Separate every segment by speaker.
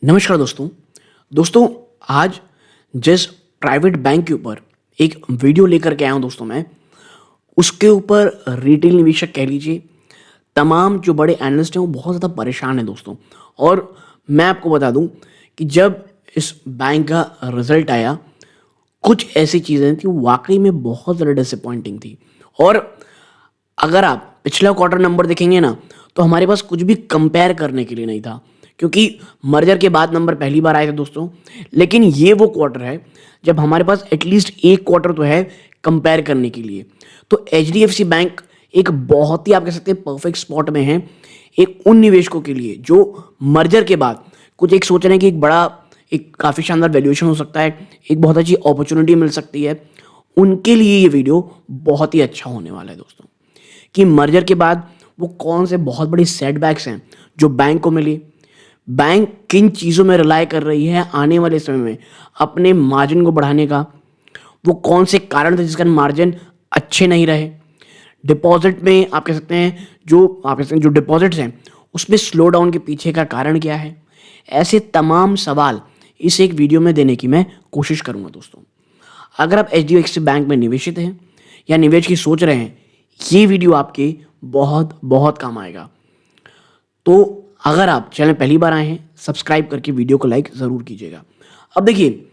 Speaker 1: नमस्कार दोस्तों। दोस्तों, आज जिस प्राइवेट बैंक के ऊपर एक वीडियो लेकर के आया हूँ दोस्तों मैं, उसके ऊपर रिटेल निवेशक कह लीजिए, तमाम जो बड़े एनालिस्ट हैं वो बहुत ज़्यादा परेशान हैं दोस्तों। और मैं आपको बता दूँ कि जब इस बैंक का रिज़ल्ट आया, कुछ ऐसी चीज़ें थी वाक़ई में बहुत ज़्यादा डिसअपॉइंटिंग थी। और अगर आप पिछला क्वार्टर नंबर देखेंगे ना, तो हमारे पास कुछ भी कंपेयर करने के लिए नहीं था, क्योंकि मर्जर के बाद नंबर पहली बार आए थे दोस्तों। लेकिन ये वो क्वार्टर है जब हमारे पास एटलीस्ट एक क्वार्टर तो है कंपेयर करने के लिए। तो एचडीएफसी बैंक एक बहुत ही, आप कह सकते हैं, परफेक्ट स्पॉट में है एक उन निवेशकों के लिए जो मर्जर के बाद कुछ एक सोच रहे हैं कि एक बड़ा, एक काफ़ी शानदार वैल्यूएशन हो सकता है, एक बहुत अच्छी अपॉर्चुनिटी मिल सकती है। उनके लिए ये वीडियो बहुत ही अच्छा होने वाला है दोस्तों, कि मर्जर के बाद वो कौन से बहुत बड़ी सेटबैक्स हैं जो बैंक को मिली, बैंक किन चीज़ों में रिलाय कर रही है आने वाले समय में अपने मार्जिन को बढ़ाने का, वो कौन से कारण थे जिसका मार्जिन अच्छे नहीं रहे, डिपॉजिट में आप कह सकते हैं जो डिपॉजिट्स हैं उसमें स्लो डाउन के पीछे का कारण क्या है। ऐसे तमाम सवाल इस एक वीडियो में देने की मैं कोशिश करूंगा दोस्तों। अगर आप एचडीएफसी बैंक में निवेशित हैं या निवेश की सोच रहे हैं, ये वीडियो आपके बहुत बहुत काम आएगा। तो अगर आप चैनल पहली बार आए हैं, सब्सक्राइब करके वीडियो को लाइक ज़रूर कीजिएगा। अब देखिए,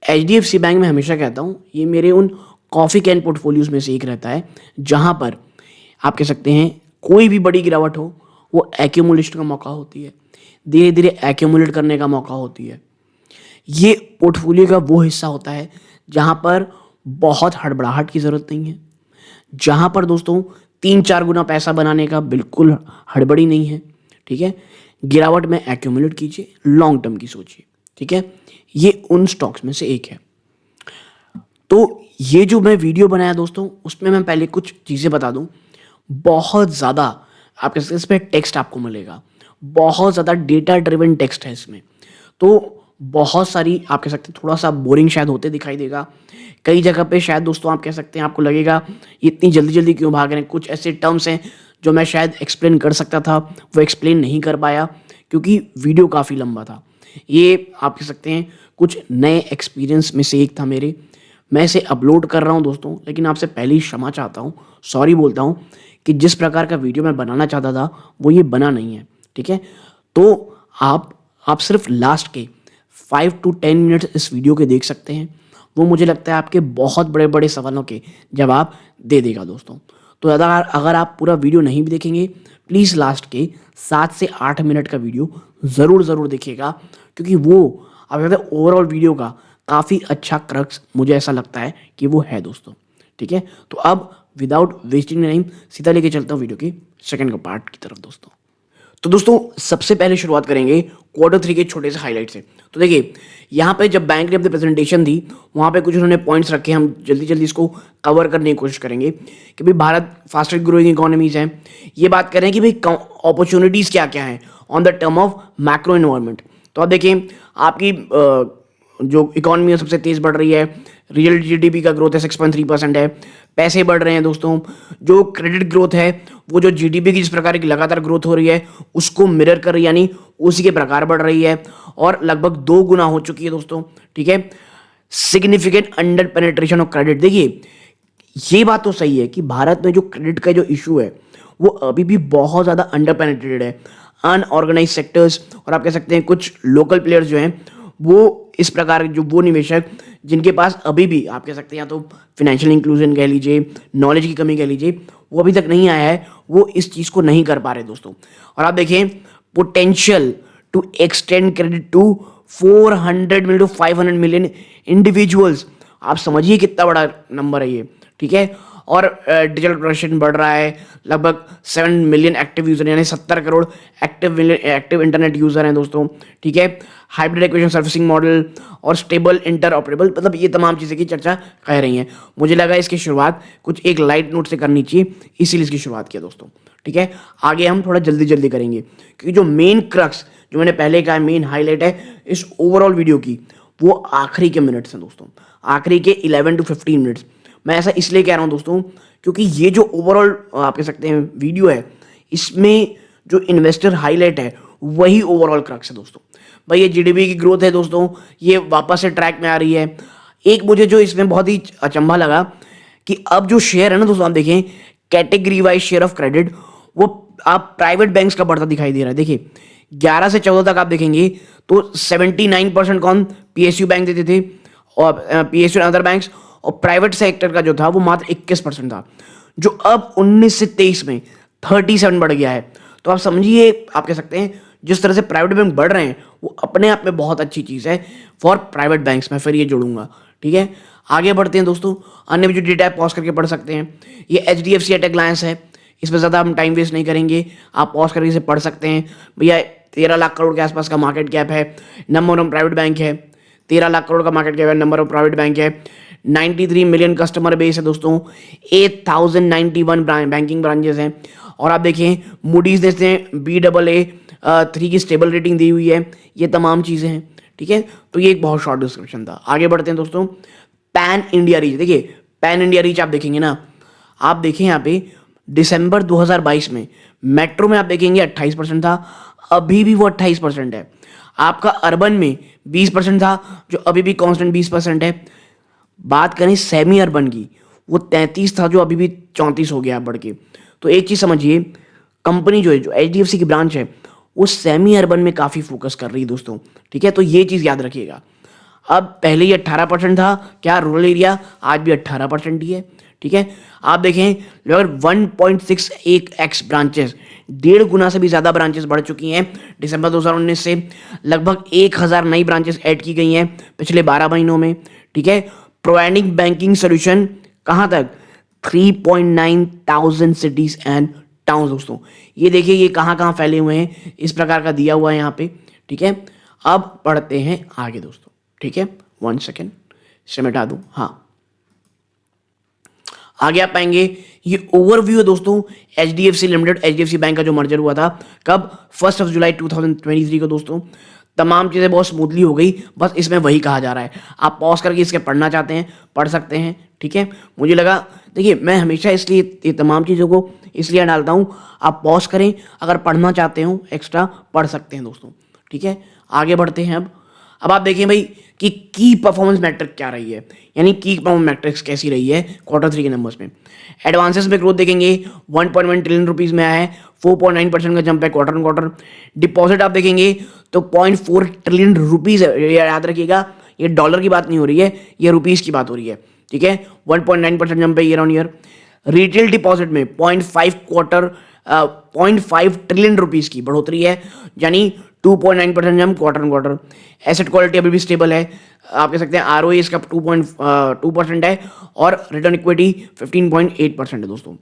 Speaker 1: एचडीएफसी बैंक में हमेशा कहता हूँ, ये मेरे उन कॉफ़ी कैन पोर्टफोलियोज में से एक रहता है जहाँ पर आप कह सकते हैं कोई भी बड़ी गिरावट हो वो एक्यूमुलेशन का मौका होती है, धीरे धीरे एक्यूमुलेट करने का मौका होती है। ये पोर्टफोलियो का वो हिस्सा होता है जहाँ पर बहुत हड़बड़ाहट की ज़रूरत नहीं है, जहाँ पर दोस्तों 3-4 गुना पैसा बनाने का बिल्कुल हड़बड़ी नहीं है। ठीक है, गिरावट में एक्यूमुलेट कीजिए, लॉन्ग टर्म की सोचिए। ठीक है, ये उन स्टॉक्स में से एक है। तो ये जो मैं वीडियो बनाया दोस्तों, उसमें मैं पहले कुछ चीज़ें बता दूं। बहुत ज़्यादा आप कह सकते हैं इसमें टेक्स्ट आपको मिलेगा, बहुत ज़्यादा डेटा ड्रिवन टेक्स्ट है इसमें। तो बहुत सारी आप कह सकते हैं थोड़ा सा बोरिंग शायद होते दिखाई देगा कई जगह पे, शायद दोस्तों आप कह सकते हैं आपको लगेगा ये इतनी जल्दी जल्दी क्यों भाग रहे हैं। कुछ ऐसे टर्म्स हैं जो मैं शायद एक्सप्लेन कर सकता था, वो एक्सप्लेन नहीं कर पाया क्योंकि वीडियो काफ़ी लंबा था। ये आप कह सकते हैं कुछ नए एक्सपीरियंस में से एक था मेरे। मैं इसे अपलोड कर रहा हूँ दोस्तों, लेकिन आपसे पहले ही क्षमा चाहता हूँ, सॉरी बोलता हूँ कि जिस प्रकार का वीडियो मैं बनाना चाहता था वो ये बना नहीं है। ठीक है, तो आप सिर्फ लास्ट के 5 to 10 मिनट्स इस वीडियो के देख सकते हैं, वो मुझे लगता है आपके बहुत बड़े बड़े सवालों के जवाब दे देगा दोस्तों। तो अगर आप पूरा वीडियो नहीं भी देखेंगे, प्लीज़ लास्ट के 7 से 8 मिनट का वीडियो ज़रूर देखिएगा, क्योंकि वो आप कहते हैं ओवरऑल वीडियो का काफ़ी अच्छा क्रक्स मुझे ऐसा लगता है कि वो है दोस्तों। ठीक है, तो अब विदाउट वेस्टिंग टाइम सीधा लेके चलता हूँ वीडियो के सेकंड का पार्ट की तरफ दोस्तों। तो दोस्तों, सबसे पहले शुरुआत करेंगे Q3 के छोटे से हाईलाइट से। तो देखिए, यहाँ पे जब बैंक ने अपनी प्रेजेंटेशन दी, वहाँ पे कुछ उन्होंने पॉइंट्स रखे, हम जल्दी जल्दी इसको कवर करने की कोशिश करेंगे कि भाई भारत फास्टेस्ट ग्रोइंग इकोनॉमीज हैं। ये बात कर रहे हैं कि भाई अपॉर्चुनिटीज़ क्या क्या हैं on the term of macro environment. तो आप देखिए, आपकी जो इकॉनमी है सबसे तेज़ बढ़ रही है, रियल जीडीपी का ग्रोथ है 6.3% है, पैसे बढ़ रहे हैं दोस्तों। जो क्रेडिट ग्रोथ है वो जो जीडीपी की जिस प्रकार की लगातार ग्रोथ हो रही है उसको मिरर कर रही है, यानी उसी के प्रकार बढ़ रही है और लगभग 2 गुना हो चुकी है दोस्तों। ठीक है, significant under penetration of credit. देखिए, ये बात तो सही है कि भारत में जो क्रेडिट का जो इशू है वो अभी भी बहुत ज़्यादा अंडर पेनिट्रेटेड है। अनऑर्गेनाइज सेक्टर्स और आप कह सकते हैं कुछ लोकल प्लेयर्स जो हैं, वो इस प्रकार जो वो निवेशक जिनके पास अभी भी आप कह सकते हैं या तो फिनेंशियल इंक्लूजन कह लीजिए, नॉलेज की कमी कह लीजिए, वो अभी तक नहीं आया है, वो इस चीज़ को नहीं कर पा रहे दोस्तों। और आप देखें, potential to extend credit to 400 million to 500 million individuals, आप समझिए कितना बड़ा नंबर है ये। ठीक है, और डिजिटल प्रोडक्शन बढ़ रहा है, लगभग 7 मिलियन एक्टिव यूज़र, यानी 70 करोड़ एक्टिव इंटरनेट यूज़र हैं दोस्तों। ठीक है, हाइब्रिड एक्वेशन सर्विसिंग मॉडल और स्टेबल इंटर ऑपरेबल, मतलब ये तमाम चीज़ें की चर्चा कह रही हैं। मुझे लगा इसकी शुरुआत कुछ एक लाइट नोट से करनी चाहिए, इसीलिए इसकी शुरुआत किया दोस्तों। ठीक है, आगे हम थोड़ा जल्दी करेंगे, क्योंकि जो मेन क्रक्स जो मैंने पहले कहा, मेन हाईलाइट है इस ओवरऑल वीडियो की, वो आखिरी के मिनट्स हैं दोस्तों, आखिरी के 11 to 15 मिनट्स। मैं ऐसा इसलिए कह रहा हूँ दोस्तों क्योंकि ये जो ओवरऑल आप कह सकते हैं वीडियो है, इसमें जो इन्वेस्टर हाईलाइट है वही ओवरऑल क्रक्स है दोस्तों। भाई ये जीडीपी की ग्रोथ है दोस्तों, ये वापस से ट्रैक में आ रही है। एक मुझे जो इसमें बहुत ही अचंभा लगा कि अब जो शेयर है ना दोस्तों, आप देखें category wise share of credit, वो आप प्राइवेट बैंक्स का बढ़ता दिखाई दे रहा है। देखिए 11 से 14 तक आप देखेंगे तो 79% कौन, पीएसयू बैंक देते थे और पीएसयू अदर बैंक्स, और प्राइवेट सेक्टर का जो था वो मात्र 21% था, जो अब 19 से 23 में 37 बढ़ गया है। तो आप समझिए, आप कह सकते हैं जिस तरह से प्राइवेट बैंक बढ़ रहे हैं वो अपने आप में बहुत अच्छी चीज़ है फॉर प्राइवेट बैंक्स। मैं फिर ये जोड़ूंगा, ठीक है। आगे बढ़ते हैं दोस्तों, अन्य भी जो डेटा है पॉज करके पढ़ सकते हैं। ये HDFC एट ए ग्लांस है, इसमें ज़्यादा हम टाइम वेस्ट नहीं करेंगे, आप पॉज करके इसे पढ़ सकते हैं। भैया 13 लाख करोड़ के आसपास का मार्केट कैप है, नंबर ऑफ प्राइवेट बैंक है, 13 लाख करोड़ का मार्केट कैप है, नंबर ऑफ प्राइवेट बैंक है, 93 मिलियन कस्टमर बेस है दोस्तों, 8091 बैंकिंग ब्रांचेस हैं। और आप देखें मूडीज ने Baa3 की स्टेबल रेटिंग दी हुई है। ये तमाम चीज़ें हैं, ठीक है। तो ये एक बहुत शॉर्ट डिस्क्रिप्शन था। आगे बढ़ते हैं दोस्तों, पैन इंडिया रीच। देखिए पैन इंडिया रीच आप देखेंगे ना, आप देखें यहाँ पे दिसंबर 2022 में मेट्रो में आप देखेंगे 28% था, अभी भी वो 28% है। आपका अर्बन में 20% था, जो अभी भी कांस्टेंट 20% है। बात करें सेमी अर्बन की, वो 33 था, जो अभी भी 34 हो गया बढ़ के। तो एक चीज़ समझिए, कंपनी जो है, जो HDFC की ब्रांच है, वो सेमी अर्बन में काफ़ी फोकस कर रही है दोस्तों, ठीक है। तो ये चीज़ याद रखिएगा। अब पहले ये 18% था क्या रूरल एरिया, आज भी 18% ही है, ठीक है। आप देखें लगभग 1.61x ब्रांचेस, 1.5 गुना से भी ज़्यादा ब्रांचेस बढ़ चुकी हैं दिसंबर 2019 से। लगभग 1000 नई ब्रांचेस ऐड की गई हैं पिछले 12 महीनों में, ठीक है। प्रोवाइडिंग बैंकिंग सोल्यूशन कहाँ तक, 3,900 सिटीज एंड टाउन दोस्तों। ये देखिए ये कहाँ कहाँ फैले हुए हैं, इस प्रकार का दिया हुआ है यहाँ पे, ठीक है। अब पढ़ते हैं आगे दोस्तों, ठीक है। 1 सेकेंड इसे मिटा दूँ, हाँ आगे आप पाएंगे ये ओवरव्यू है दोस्तों, HDFC लिमिटेड HDFC बैंक का जो मर्जर हुआ था कब, 1 जुलाई 2023 को दोस्तों। तमाम चीज़ें बहुत स्मूथली हो गई, बस इसमें वही कहा जा रहा है। आप पॉज करके इसके पढ़ना चाहते हैं पढ़ सकते हैं, ठीक है। मुझे लगा, देखिए मैं हमेशा इसलिए ये तमाम चीज़ों को इसलिए डालता हूँ, आप पॉज करें, अगर पढ़ना चाहते हो एक्स्ट्रा पढ़ सकते हैं दोस्तों, ठीक है। आगे बढ़ते हैं। अब आप देखिए भाई कि की परफॉर्मेंस मैट्रिक क्या रही है, यानी की परफॉर्मेंस मैट्रिक्स कैसी रही है Q3 के नंबर्स में। एडवांसेस में ग्रोथ देखेंगे 1.1 ट्रिलियन रुपीज़ में आया है, 4.9% का जंप है क्वार्टर ऑन क्वार्टर। डिपॉजिट आप देखेंगे तो 0.4 ट्रिलियन रुपीज़ है, याद रखिएगा ये डॉलर की बात नहीं हो रही है, ये रुपीज़ की बात हो रही है, ठीक है। 1.9% जंप है year on year. Retail deposit में 0.5 ट्रिलियन रुपीज़ की बढ़ोतरी है, यानी 2.9% jump quarter on quarter. Asset quality अभी भी स्टेबल है, आप कह सकते हैं ROE इसका 2.2% है और रिटर्न इक्विटी 15.8% है दोस्तों।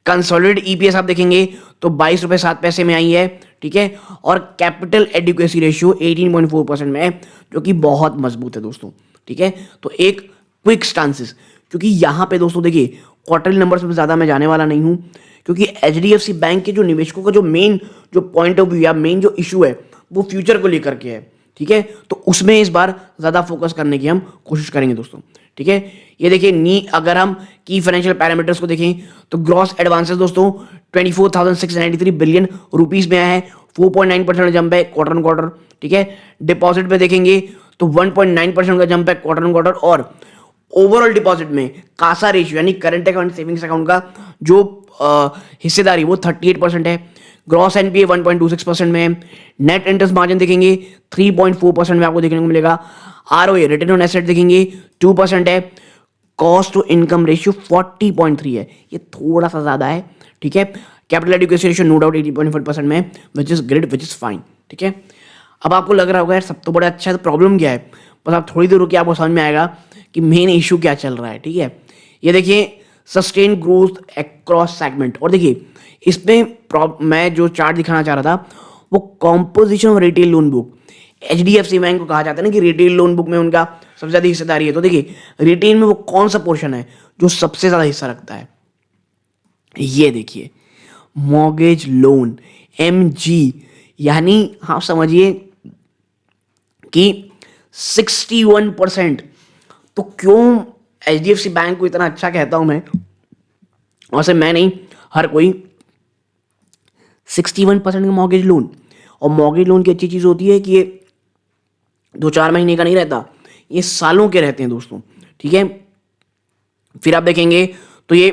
Speaker 1: कंसोलिडेटेड EPS आप देखेंगे तो 22 रुपये 7 पैसे में आई है, ठीक है। और कैपिटल एडिक्वेसी रेशियो 18.4% में है, जो कि बहुत मजबूत है दोस्तों, ठीक है। तो एक क्विक स्टांसिस, क्योंकि यहाँ पे दोस्तों देखिए क्वार्टरली नंबर्स में ज़्यादा मैं जाने वाला नहीं हूँ, क्योंकि HDFC बैंक के जो निवेशकों का जो मेन जो पॉइंट ऑफ व्यू या मेन जो इशू है वो फ्यूचर को लेकर के है, ठीक है। तो उसमें इस बार ज़्यादा फोकस करने की हम कोशिश करेंगे दोस्तों, ठीक है। ये देखिए अगर हम की फाइनेंशियल पैरामीटर्स को देखें तो ग्रॉस एडवांसेस दोस्तों 24,693 बिलियन रुपीज़ में आया है, 4.9% जंप है क्वार्टर ऑन क्वार्टर, ठीक है। डिपॉजिट में देखेंगे तो 1.9% का जंप है क्वार्टर ऑन क्वार्टर। और ओवरऑल डिपॉजिट में कासा रेशियो यानी करंट अकाउंट सेविंग्स अकाउंट का जो हिस्सेदारी वो 38% है। ग्रॉस NPA 1.26% में है। नेट इंटरेस्ट मार्जिन देखेंगे 3.4% में आपको देखने को मिलेगा। ROA रिटर्न ऑन एसेट देखेंगे 2% है। कॉस्ट टू इनकम रेशियो 40.3 है, ये थोड़ा सा ज़्यादा है, ठीक है। Capital adequacy ratio no doubt 80.5% में, which is great, which is fine, ठीक है। अब आपको लग रहा होगा यार सब तो बड़ा अच्छा है, तो प्रॉब्लम क्या है, बस आप थोड़ी देर रुकिए आपको समझ में आएगा कि मेन इशू क्या चल रहा है, ठीक है। ये देखिए सस्टेन ग्रोथ अक्रॉस सेगमेंट, और देखिए इसमें मैं जो चार्ट दिखाना चाह रहा था वो composition of retail loan book. HDFC bank को कहा जाता है ना कि रिटेल लोन बुक में उनका सबसे ज़्यादा हिस्सेदारी है, तो देखिए रिटेल में वो कौन सा पोर्शन है जो सबसे ज़्यादा हिस्सा रखता है, ये देखिए मॉर्गेज लोन MG, यानी आप समझिए कि 61%। तो क्यों HDFC बैंक को इतना अच्छा कहता हूं मैं, वैसे मैं नहीं हर कोई, 61% का मॉर्गेज लोन। और मॉर्गेज लोन की अच्छी चीज़ होती है कि ये 2-4 महीने का नहीं रहता, ये सालों के रहते हैं दोस्तों, ठीक है। फिर आप देखेंगे तो ये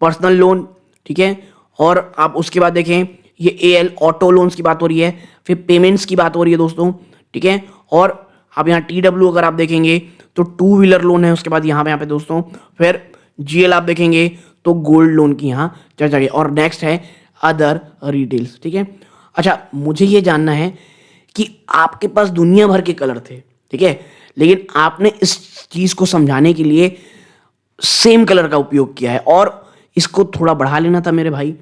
Speaker 1: पर्सनल लोन, ठीक है, और आप उसके बाद देखें ये एएल ऑटो लोन्स की बात हो रही है, फिर पेमेंट्स की बात हो रही है दोस्तों, ठीक है। और आप यहाँ टीडब्ल्यू अगर आप देखेंगे तो टू व्हीलर लोन है, उसके बाद यहाँ पे दोस्तों फिर जीएल आप देखेंगे तो गोल्ड लोन की यहाँ चर्चा की, और नेक्स्ट है अदर रिटेल्स, ठीक है। अच्छा, मुझे ये जानना है कि आपके पास दुनिया भर के कलर थे, ठीक है, लेकिन आपने इस चीज को समझाने के लिए सेम कलर का उपयोग किया है, और इसको थोड़ा बढ़ा लेना था मेरे भाई।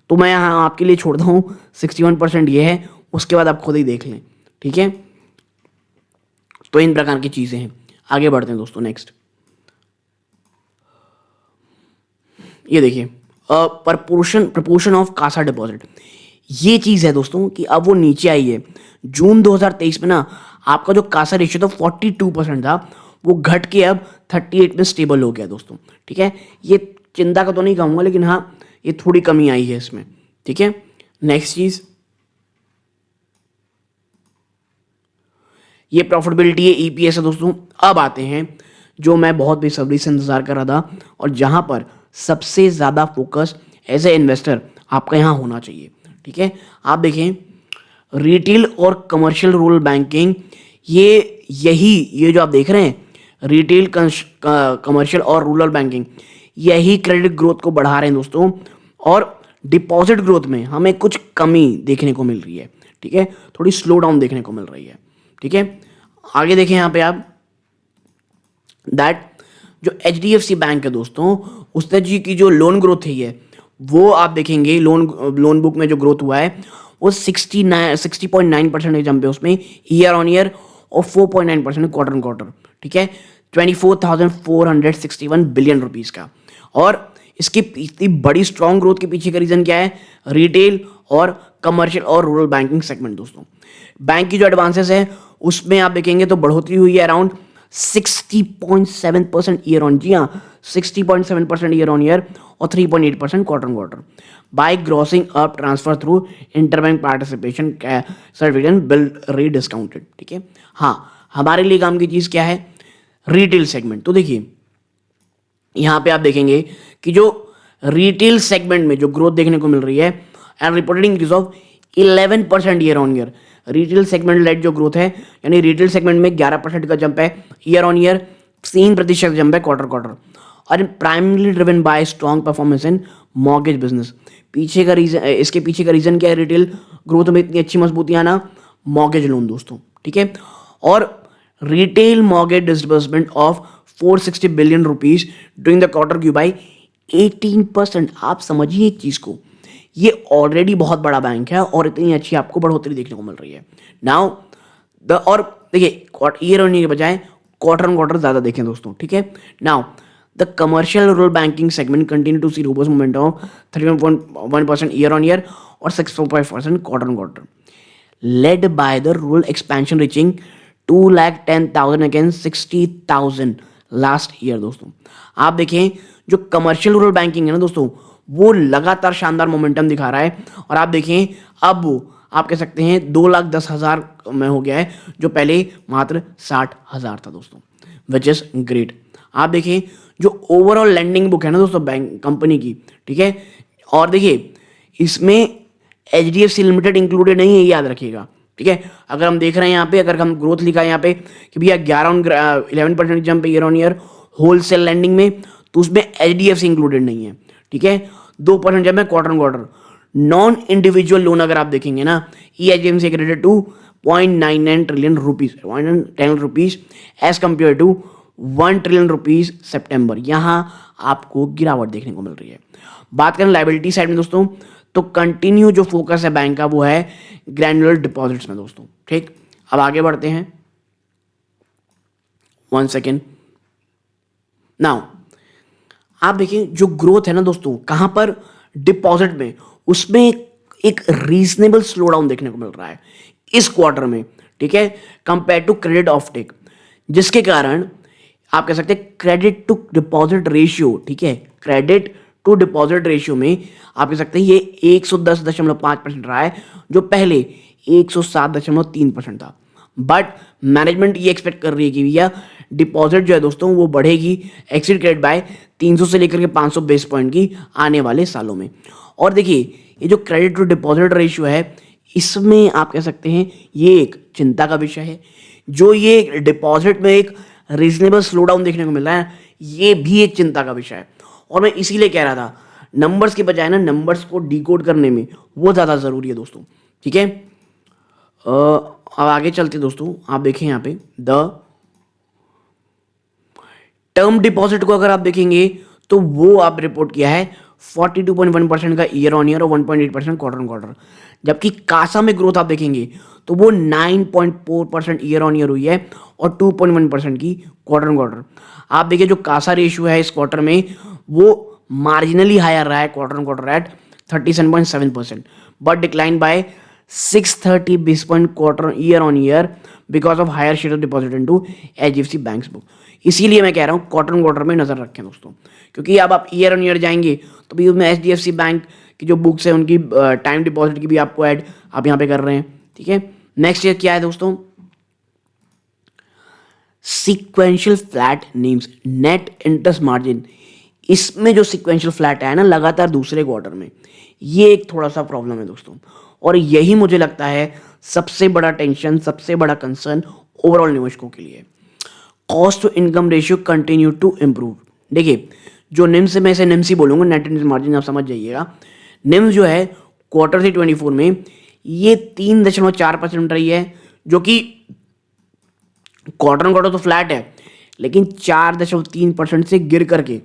Speaker 1: तो मैं यहाँ आपके लिए छोड़ता हूँ, 61% ये है, उसके बाद आप खुद ही देख लें, ठीक है। तो इन प्रकार की चीजें हैं। आगे बढ़ते हैं दोस्तों, नेक्स्ट ये देखिए प्रपोर्शन ऑफ कासा डिपॉजिट, ये चीज है दोस्तों कि अब वो नीचे आई है। जून 2023 में ना आपका जो कासा रेशियो था 42% था, वो घट के अब 38 में स्टेबल हो गया दोस्तों, ठीक है। ये चिंता का तो नहीं कहूंगा, लेकिन हाँ ये थोड़ी कमी आई है इसमें, ठीक है। नेक्स्ट चीज ये प्रॉफिटेबिलिटी है, ईपीएस है दोस्तों। अब आते हैं जो मैं बहुत बेसब्री से इंतजार कर रहा था, और जहां पर सबसे ज्यादा फोकस एज ए इन्वेस्टर आपका यहां होना चाहिए, ठीक है। आप देखें रिटेल और कमर्शियल रूरल बैंकिंग, ये जो आप देख रहे हैं रिटेल कमर्शियल और रूरल बैंकिंग, यही क्रेडिट ग्रोथ को बढ़ा रहे हैं दोस्तों, और डिपॉजिट ग्रोथ में हमें कुछ कमी देखने को मिल रही है, ठीक है, थोड़ी स्लो डाउन देखने को मिल रही है, ठीक है। आगे देखें यहाँ पे आप दैट जो एचडीएफसी बैंक है दोस्तों, उसने जी की जो लोन ग्रोथ है वो आप देखेंगे लोन बुक में जो ग्रोथ हुआ है वो 60.9% जंप है उसमें ईयर ऑन ईयर, और 4.9% क्वार्टर ऑन क्वार्टर, ठीक है, 24,461 बिलियन रुपीस का। और इसकी इतनी बड़ी स्ट्रॉन्ग ग्रोथ के पीछे का रीजन क्या है? रिटेल और कमर्शियल और रूरल बैंकिंग सेगमेंट दोस्तों। बैंक की जो एडवांसेस है उसमें आप देखेंगे तो बढ़ोतरी हुई है अराउंड 60.7% ईयर ऑन, जी हाँ 60.7% ईयर ऑन ईयर, और 3.8% quarter on quarter, by grossing up transfer through interbank participation certificate bill rate discounted, ठीक है। हाँ, हमारे लिए काम की चीज क्या है? Retail segment. तो देखिए यहां पे आप देखेंगे कि जो रिटेल सेगमेंट में जो ग्रोथ देखने को मिल रही है and reported increase of 11% year on year, retail segment led जो ग्रोथ है, यानी रिटेल सेगमेंट में 11% का जंप है ईयर ऑन ईयर, 3% जंप है क्वार्टर क्वार्टर, और primarily driven by strong performance in mortgage business. पीछे का रीजन, इसके पीछे का रीजन क्या है रिटेल ग्रोथ में इतनी अच्छी मजबूती आना? मॉर्गेज लोन दोस्तों, ठीक है। और retail mortgage disbursement of 460 billion rupees during the quarter grew by 18%। आप समझिए एक चीज को, ये ऑलरेडी बहुत बड़ा बैंक है और इतनी अच्छी आपको बढ़ोतरी देखने को मिल रही है। नाउ और देखिए ईयर ऑन ईयर के बजाय क्वार्टर ऑन क्वार्टर ज्यादा देखें दोस्तों, ठीक है। Now the commercial rural banking segment continue to see robust momentum of 31.1% year on year और 6.5% quarter on quarter, led by the rural expansion reaching 210,000 against 60,000 last year दोस्तों। आप देखें जो कमर्शियल रूरल बैंकिंग है ना दोस्तों, वो लगातार शानदार मोमेंटम दिखा रहा है, और आप देखें अब वो आप कह सकते हैं 2,10,000 में हो गया है, जो पहले मात्र 60,000 था दोस्तों, विच इज ग्रेट। आप देखें जो ओवरऑल लैंडिंग बुक है ना दोस्तों बैंक कंपनी की, ठीक है, और देखिए इसमें एचडीएफसी लिमिटेड इंक्लूडेड नहीं है, ये याद रखिएगा, ठीक है। अगर हम देख रहे हैं यहाँ पे, अगर हम ग्रोथ लिखा है यहाँ पे कि भैया 11% jump year on year wholesale lending में, तो उसमें एचडीएफसी इंक्लूडेड नहीं है, ठीक है। 2% जंप है quarter on quarter. Non individual loan अगर आप देखेंगे ना, EIGMC credit to 0.99 trillion rupees as compare to 1 trillion rupees सितंबर, यहां आपको गिरावट देखने को मिल रही है। बात करें लाइबिलिटी साइड में दोस्तों, तो कंटिन्यू जो फोकस है बैंक का वो है ग्रैन्युलर डिपॉजिट्स में दोस्तों, ठीक। अब आगे बढ़ते हैं, 1 सेकेंड। नाउ आप देखिए जो ग्रोथ है ना दोस्तों, कहां पर? डिपॉजिट में, उसमें एक रीजनेबल स्लो डाउन देखने को मिल रहा है इस क्वार्टर में, ठीक है, compare to credit offtake, जिसके कारण आप कह सकते हैं क्रेडिट टू डिपॉजिट रेशियो, ठीक है, क्रेडिट टू डिपॉजिट रेशियो में आप कह सकते हैं ये 110.5% रहा है, जो पहले 107.3% था। बट मैनेजमेंट ये एक्सपेक्ट कर रही है कि भैया डिपॉजिट जो है दोस्तों वो बढ़ेगी एक्सिड क्रेडिट बाय 300 से लेकर के 500 बेस पॉइंट की आने वाले सालों में। और देखिए ये जो क्रेडिट टू डिपॉजिट रेशियो है इसमें आप कह सकते हैं ये एक चिंता का विषय है। जो ये डिपॉजिट में एक रीजनेबल स्लो डाउन देखने को मिल रहा है ये भी एक चिंता का विषय है। और मैं इसीलिए कह रहा था नंबर्स के बजाय ना नंबर्स को डिकोड करने में वो ज़्यादा ज़रूरी है दोस्तों। ठीक है, अब आगे चलते दोस्तों। आप देखें यहाँ पे द टर्म डिपॉजिट को अगर आप देखेंगे तो वो आप रिपोर्ट किया है 42.1% का ईयर ऑन ईयर और 1.8% क्वार्टर ऑन क्वार्टर। जबकि कासा में ग्रोथ आप देखेंगे तो वो 9.4% ईयर ऑन ईयर हुई है और 2.1% की क्वार्टर ऑन क्वार्टर। आप देखिए जो कासा रेशियो है इस क्वार्टर में वो मार्जिनली हायर रहा है quarter on quarter at 37.7%, but decline by 630 base point quarter year on year because of higher share of deposit into HDFC bank's book. इसीलिए मैं कह रहा हूँ क्वार्टर ऑन क्वार्टर में नजर रखें दोस्तों, क्योंकि अब आप ईयर ऑन ईयर जाएंगे तो भी उसमें एचडीएफसी बैंक की जो बुक्स है उनकी टाइम डिपॉजिट की भी आपको ऐड आप यहाँ पे कर रहे हैं। ठीक है, नेक्स्ट ईयर क्या है दोस्तों, sequential flat names net interest margin. इसमें जो सीक्वेंशियल फ्लैट है ना लगातार दूसरे क्वार्टर में, ये एक थोड़ा सा प्रॉब्लम है दोस्तों। और यही मुझे लगता है सबसे बड़ा टेंशन, सबसे बड़ा कंसर्न ओवरऑल निवेशकों के लिए। Cost to income ratio continue to improve. देखिए जो निम्स, मैं इसे निम्स ही बोलूंगा, नेट इंटरेस्ट मार्जिन आप समझ जाइएगा। निम्स जो है क्वार्टर 3 24 में ये 3.4% रही है, जो कि क्वार्टर ऑन क्वार्टर तो फ्लैट है लेकिन 4.3% से गिर करके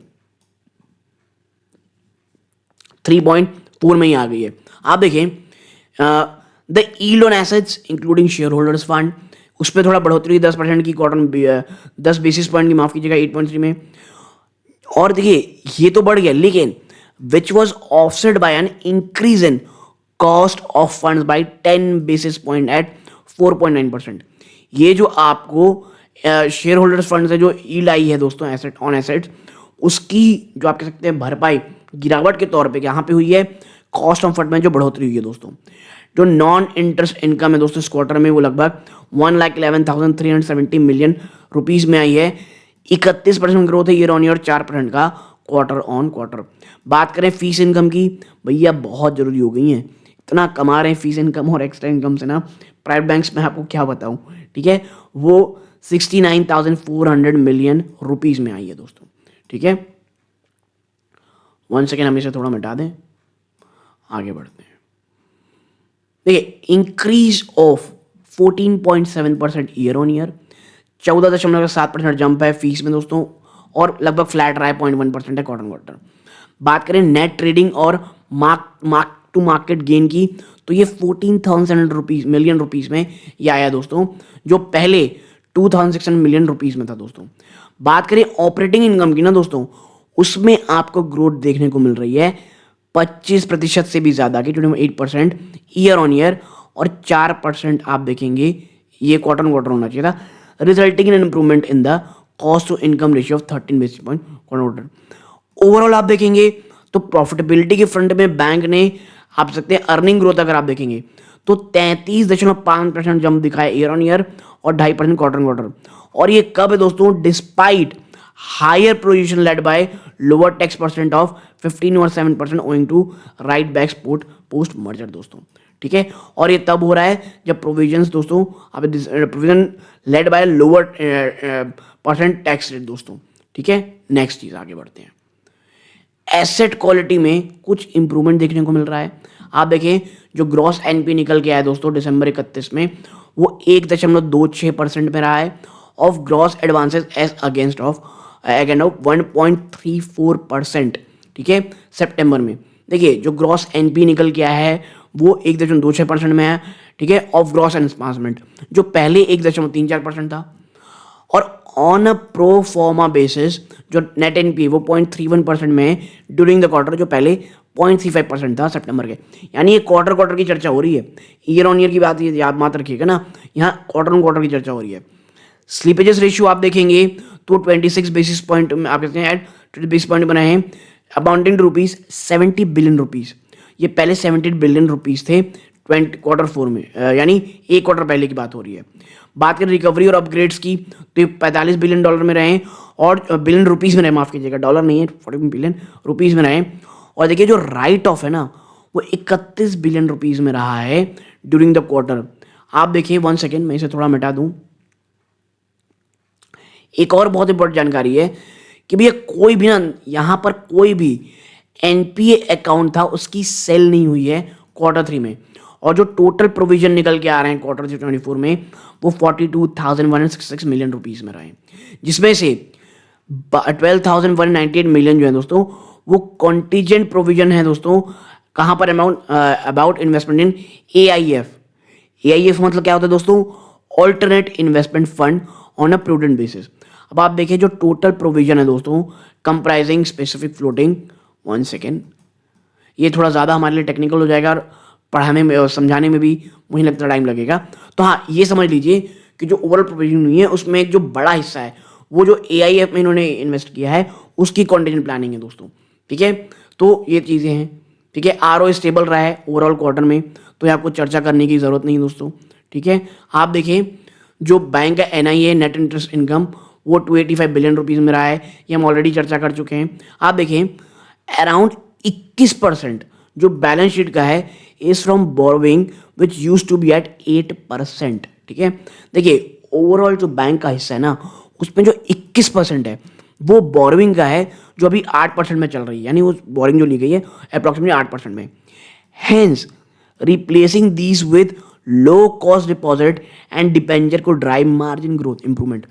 Speaker 1: 3.4 में ही आ गई है। आप देखें the yield on assets including share holders fund, उस पर थोड़ा बढ़ोतरी 10% की, क्वार्टर 10 बेसिस पॉइंट की, माफ कीजिएगा 8.3 में। और देखिए ये तो बढ़ गया लेकिन which was offset by an increase in cost of funds by 10 basis point at 4.9%। ये जो आपको शेयर होल्डर्स फंड से जो यील्ड आई है दोस्तों एसेट ऑन एसेट, उसकी जो आप कह सकते हैं भरपाई गिरावट के तौर पे यहाँ पे हुई है कॉस्ट ऑफ फंड में जो बढ़ोतरी हुई है दोस्तों। जो नॉन इंटरेस्ट इनकम है दोस्तों इस क्वार्टर में वो लगभग 1,11,370 मिलियन रुपीज में आई है। 31% ग्रोथ है ईयर ऑन ईयर, 4% का क्वार्टर ऑन क्वार्टर। बात करें फीस इनकम की, भैया बहुत जरूरी हो गई है। इतना कमा रहे हैं फीस इनकम और एक्स्ट्रा इनकम से ना प्राइवेट बैंक्स में, आपको क्या बताऊं। ठीक है, वो 69,400 मिलियन रुपीज में आई है दोस्तों। ठीक है, 1 सेकेंड हम इसे थोड़ा मिटा दें, आगे बढ़ते हैं। देखिए increase of 14.7% year on year, 14.7% jump है फीस में दोस्तों, और लगभग फ्लैट रहा है 0.1% है क्वार्टर क्वार्टर। बात करें नेट ट्रेडिंग और मार्क टू मार्केट गेन की तो ये 14,000 मिलियन रुपीज में ये आया दोस्तों, जो पहले 2,600 मिलियन रुपीज में था दोस्तों। बात करें ऑपरेटिंग इनकम की ना दोस्तों, उसमें आपको ग्रोथ देखने को मिल रही है 25% से भी ज्यादा की, 28% ईयर ऑन ईयर, और 4% आप देखेंगे ये क्वार्टर ऑन क्वार्टर होना चाहिए था, resulting in improvement in the cost to income ratio of 13 basis point quarter quarter. Overall आप देखेंगे तो प्रॉफिटेबिलिटी के फ्रंट में बैंक ने आप सकते हैं अर्निंग ग्रोथ अगर आप देखेंगे तो 33.5% जंप दिखाया ईयर ऑन ईयर और 2.5% क्वार्टर ऑन क्वार्टर। और ये कब है दोस्तों, despite higher provision led by lower tax percent of 15 और 7% owing to write back post merger दोस्तों। ठीक है, और ये तब हो रहा है जब प्रोविजंस दोस्तों आप provision led by lower percent tax rate दोस्तों। ठीक है, नेक्स्ट चीज आगे बढ़ते हैं। एसेट क्वालिटी में कुछ इंप्रूवमेंट देखने को मिल रहा है। आप देखें जो ग्रॉस एनपी निकल के आया दोस्तों दिसंबर 31 में वो 1.26% में रहा है, of gross advances as against of 1.34%। ठीक है, सितंबर में देखिए जो ग्रॉस एनपी निकल के आया है वो 1.26% में है। ठीक है, ऑफ ग्रॉस एनहांसमेंट जो पहले 1.34% था। और ऑन अ प्रो फॉर्मा बेसिस जो नेट एनपी वो 0.31% में है ड्यूरिंग द क्वार्टर, जो पहले 0.35% था सितंबर के। यानी ये क्वार्टर क्वार्टर की चर्चा हो रही है, ईयर ऑन ईयर की बात याद मत रखिएगा ना, यहाँ क्वार्टर ऑन क्वार्टर की चर्चा हो रही है। स्लीपेजेस रेशियो आप देखेंगे तो 26 बेसिस पॉइंट में आप कहते हैं 20 बेसिस पॉइंट बनाए हैं, अमाउंटिंग टू ₹70 बिलियन। ये पहले 70 बिलियन रुपीज थे Q4 में, यानी एक क्वार्टर पहले की बात हो रही है। बात करें रिकवरी और अपग्रेड्स की, तो ये $45 बिलियन में रहे, और बिलियन रुपीज़ में रहे, माफ़ कीजिएगा, डॉलर नहीं है, 40 बिलियन रुपीज़ में रहे। और देखिए जो राइट ऑफ है ना, वो 31 बिलियन रुपीज़ में रहा है ड्यूरिंग द क्वार्टर। आप देखिए, 1 सेकेंड, मैं इसे थोड़ा मिटा दूँ। एक और बहुत इंपॉर्टेंट जानकारी है कि भैया कोई भी ना, यहाँ पर कोई भी एनपीए अकाउंट था उसकी सेल नहीं हुई है Q3 में, और जो टोटल प्रोविजन निकल के आ रहे हैं Q3 2024 में, वो 42,166 मिलियन रुपीज़ में रहे, जिसमें से 12,198 मिलियन जो है दोस्तों, वो कॉन्टीजेंट प्रोविजन है दोस्तों। कहाँ पर? Amount about investment in AIF। AIF मतलब क्या होता है दोस्तों? Alternate investment fund on a prudent basis. अब आप देखिए जो टोटल प्रोविजन है दोस्तों, कंप्राइजिंग स्पेसिफिक फ्लोटिंग, 1 सेकेंड, ये थोड़ा ज़्यादा हमारे लिए टेक्निकल हो जाएगा और पढ़ाने में और समझाने में भी मुझे लगता है टाइम लगेगा। तो हाँ, ये समझ लीजिए कि जो ओवरऑल प्रोविजन हुई है उसमें एक जो बड़ा हिस्सा है वो जो AIF में इन्होंने इन्वेस्ट किया है उसकी कॉन्टीजेंट प्लानिंग है दोस्तों। ठीक है, तो ये चीज़ें हैं। ठीक है, ROE स्टेबल रहा है ओवरऑल क्वार्टर में, तो यहाँ आपको चर्चा करने की ज़रूरत नहीं दोस्तों। ठीक है, आप देखिए जो बैंक का NIA नेट इंटरेस्ट इनकम, वो 285 बिलियन रुपीज़ में रहा है, ये हम ऑलरेडी चर्चा कर चुके हैं। आप देखिए अराउंड 21% जो बैलेंस शीट का है is from borrowing which use to be at 8%। ठीक है, देखिए ओवरऑल जो बैंक का हिस्सा है ना, उसमें जो 21% है वो बोरोइंग का है, जो अभी 8% में चल रही है, यानी वो बोरिंग जो ली गई है अप्रॉक्सीमेटली 8% में। Hence replacing these with low cost deposit and debenture को ड्राइव मार्जिन ग्रोथ इंप्रूवमेंट।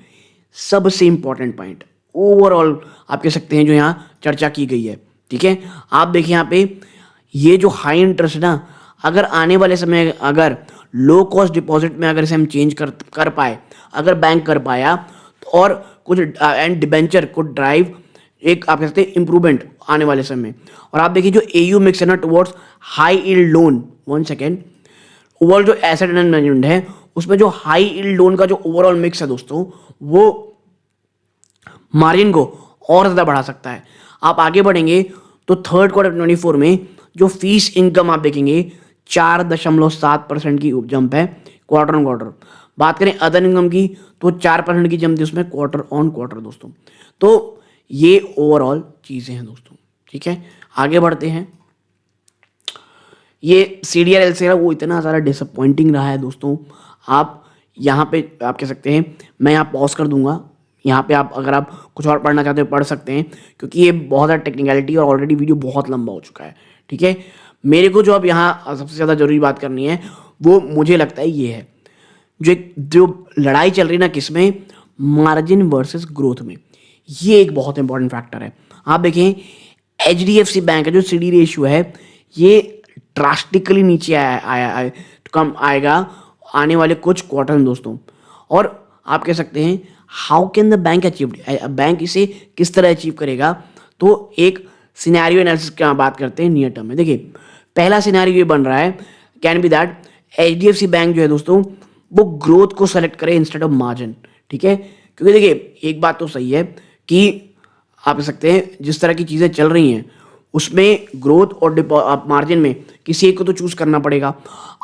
Speaker 1: सबसे इंपॉर्टेंट पॉइंट ओवरऑल आप कह सकते हैं जो यहाँ चर्चा की गई है। ठीक है, आप देखिए यहाँ पे ये जो हाई इंटरेस्ट है ना, अगर आने वाले समय अगर लो कॉस्ट डिपॉजिट में अगर इसे हम चेंज कर पाए, अगर बैंक कर पाया, तो और कुछ एंड डिबेंचर को ड्राइव एक आप कह सकते हैं इंप्रूवमेंट आने वाले समय में। और आप देखिए जो AU मिक्स है ना towards high yield loan, 1 second, overall जो एसेट मैनेजमेंट है उसमें जो हाई यील्ड लोन का जो ओवरऑल मिक्स है दोस्तों, वो मार्जिन को और ज़्यादा बढ़ा सकता है। आप आगे बढ़ेंगे तो थर्ड क्वार्टर 2024 में जो फीस इनकम आप देखेंगे 4.7% की जंप है क्वार्टर ऑन क्वार्टर। बात करें अदर इनकम की तो 4% की जंप थी उसमें क्वार्टर ऑन क्वार्टर दोस्तों। तो ये ओवरऑल चीज़ें हैं दोस्तों। ठीक है, आगे बढ़ते हैं। ये CDR LCR वो इतना ज़्यादा डिसअपॉइंटिंग रहा है दोस्तों। आप यहाँ पे आप कह सकते हैं, मैं यहाँ पॉज कर दूंगा, यहाँ पे आप अगर आप कुछ और पढ़ना चाहते हो पढ़ सकते हैं, क्योंकि ये बहुत ज़्यादा टेक्निकलिटी और ऑलरेडी वीडियो बहुत लंबा हो चुका है। ठीक है, मेरे को जो अब यहाँ सबसे ज़्यादा जरूरी बात करनी है वो मुझे लगता है ये है, जो लड़ाई चल रही है ना किसमें, मार्जिन वर्सेस ग्रोथ में। ये एक बहुत इंपॉर्टेंट फैक्टर है। आप देखें HDFC बैंक का जो CD रेशियो है ये ड्रास्टिकली नीचे आया कम आएगा आने वाले कुछ क्वार्टर में दोस्तों। और आप कह सकते हैं how can the bank achieve, bank इसे किस तरह अचीव करेगा, तो एक सिनेरियो एनालिसिस की बात करते हैं नियर टर्म में। देखिए पहला सिनेरियो ये बन रहा है, can be that HDFC bank जो है दोस्तों वो ग्रोथ को सेलेक्ट करे इंस्टेड ऑफ मार्जिन। ठीक है, क्योंकि देखिए एक बात तो सही है कि आप कह सकते हैं जिस तरह की चीज़ें चल रही हैं उसमें ग्रोथ और मार्जिन में किसी एक को तो चूज करना पड़ेगा।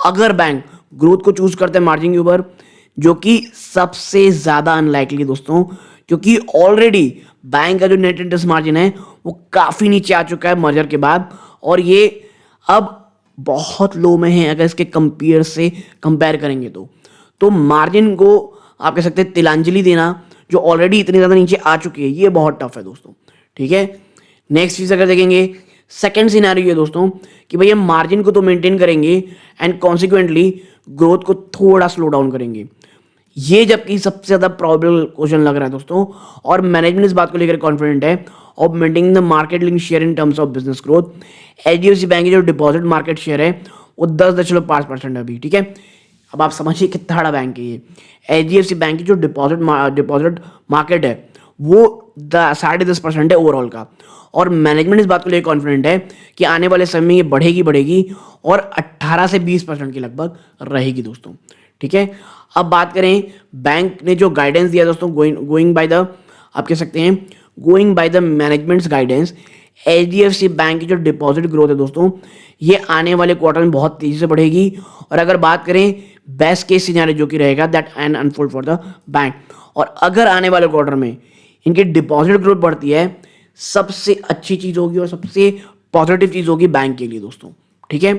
Speaker 1: अगर बैंक ग्रोथ को चूज करते हैं मार्जिन के ऊपर, जो कि सबसे ज़्यादा अनलाइकली दोस्तों, क्योंकि ऑलरेडी बैंक का जो नेट इंटरेस्ट मार्जिन है वो काफ़ी नीचे आ चुका है मर्जर के बाद, और ये अब बहुत लो में है अगर इसके कंपेयर करेंगे तो मार्जिन को आप कह सकते हैं तिलांजलि देना जो ऑलरेडी इतनी ज़्यादा नीचे आ चुकी है, ये बहुत टफ है दोस्तों। ठीक है, नेक्स्ट चीज़ अगर देखेंगे सेकेंड सिनेरियो है दोस्तों कि भैया मार्जिन को तो मेंटेन करेंगे एंड कॉन्सिक्वेंटली ग्रोथ को थोड़ा स्लो डाउन करेंगे। ये जबकि सबसे ज़्यादा प्रॉबेबल क्वेश्चन लग रहा है दोस्तों, और मैनेजमेंट इस बात को लेकर कॉन्फिडेंट है of maintaining the market link share in terms of business growth. HDFC bank की जो डिपॉजिट मार्केट शेयर है वो 10.5% है अभी। ठीक है, अब आप समझिए कितना बड़ा बैंक है ये। HDFC बैंक की जो डिपॉजिट मार्केट है वो 10.5% है ओवरऑल का, और मैनेजमेंट इस बात को लेकर कॉन्फिडेंट है कि आने वाले समय में ये बढ़ेगी और 18 से 20% के लगभग रहेगी दोस्तों। ठीक है, अब बात करें बैंक ने जो गाइडेंस दिया दोस्तों, गोइंग बाय द आप कह सकते हैं going by the managements guidance, HDFC bank की जो डिपॉजिट ग्रोथ है दोस्तों, ये आने वाले क्वार्टर में बहुत तेजी से बढ़ेगी। और अगर बात करें बेस्ट केस सिनेरियो जो कि रहेगा that and unfold for the bank, और अगर आने वाले क्वार्टर में इनकी डिपॉजिट ग्रोथ बढ़ती है, सबसे अच्छी चीज होगी और सबसे पॉजिटिव चीज होगी बैंक के लिए दोस्तों। ठीक है,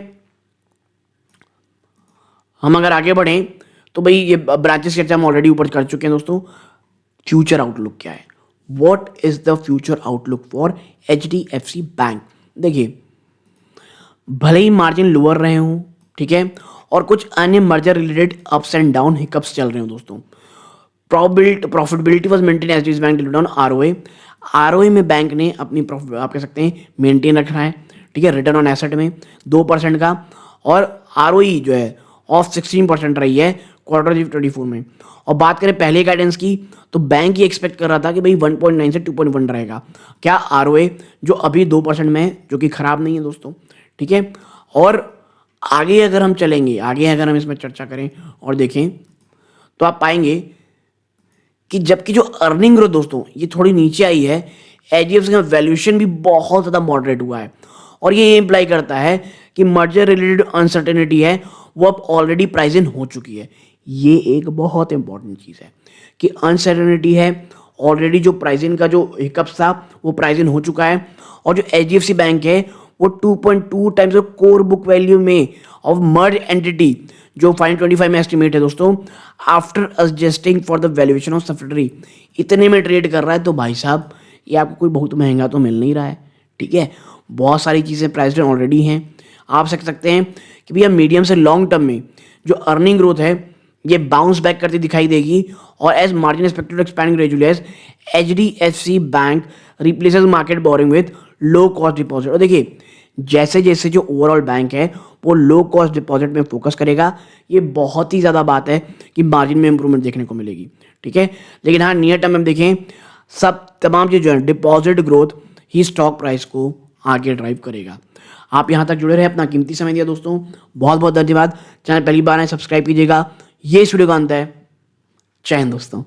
Speaker 1: हम अगर आगे बढ़ें तो भाई ये ब्रांचेस की चर्चा हम ऑलरेडी ऊपर कर चुके हैं दोस्तों। फ्यूचर आउटलुक क्या है, what is the future outlook for HDFC bank? देखिए, भले ही मार्जिन लोअर रहे हों, ठीक है, और कुछ अन्य merger related ups and down hiccups चल रहे हो दोस्तों, profitability was maintain H D bank delivered on ROA. ROA में बैंक ने अपनी प्रॉफिट आप कह सकते हैं मेंटेन रखना है। ठीक है, रिटर्न ऑन एसेट में 2% का, और आरओई जो है ऑफ 16% रही है क्वार्टर 24 में। और बात करें पहले गाइडेंस की, तो बैंक ये एक्सपेक्ट कर रहा था कि भाई 1.9 से 2.1 रहेगा क्या आरओए, जो अभी 2% में है, जो कि खराब नहीं है दोस्तों। ठीक है, और आगे अगर हम चलेंगे, आगे अगर हम इसमें चर्चा करें और देखें, तो आप पाएंगे कि जबकि जो अर्निंग ग्रोथ दोस्तों ये थोड़ी नीचे आई है, HDFC का वैल्यूएशन भी बहुत ज़्यादा मॉडरेट हुआ है। और ये इंप्लाई करता है कि मर्जर रिलेटेड अनसर्टेनिटी है वो अब ऑलरेडी प्राइस इन हो चुकी है। ये एक बहुत इंपॉर्टेंट चीज़ है कि अनसर्टेनिटी है, ऑलरेडी जो प्राइस इन का जो हिकअप्स था वो प्राइस इन हो चुका है। और जो HDFC बैंक है वो 2.2 टाइम्स कोर बुक वैल्यू में ऑफ मर्ज एंटिटी जो 525 में एस्टिमेट है दोस्तों, after adjusting for the valuation of subsidiary, इतने में ट्रेड कर रहा है। तो भाई साहब ये आपको कोई बहुत महंगा तो मिल नहीं रहा है। ठीक है, बहुत सारी चीज़ें प्राइस ऑलरेडी हैं। आप सकते हैं कि भैया मीडियम से लॉन्ग टर्म में जो अर्निंग ग्रोथ है ये बाउंस बैक करती दिखाई देगी। और as margin expected expand gradually as HDFC bank replaces market borrowing with low cost deposit. और देखिए, जैसे जैसे जो ओवरऑल बैंक है वो लो कॉस्ट डिपॉजिट में फोकस करेगा, ये बहुत ही ज़्यादा बात है कि मार्जिन में इंप्रूवमेंट देखने को मिलेगी। ठीक है, लेकिन हाँ नियर टर्म में देखें, सब तमाम चीज़ जो है डिपॉजिट ग्रोथ ही स्टॉक प्राइस को आगे ड्राइव करेगा। आप यहाँ तक जुड़े रहे, अपना कीमती समय दिया दोस्तों, बहुत बहुत धन्यवाद। चैनल पहली बार है सब्सक्राइब कीजिएगा। ये इस वीडियो का अंत है। जय हिंद दोस्तों।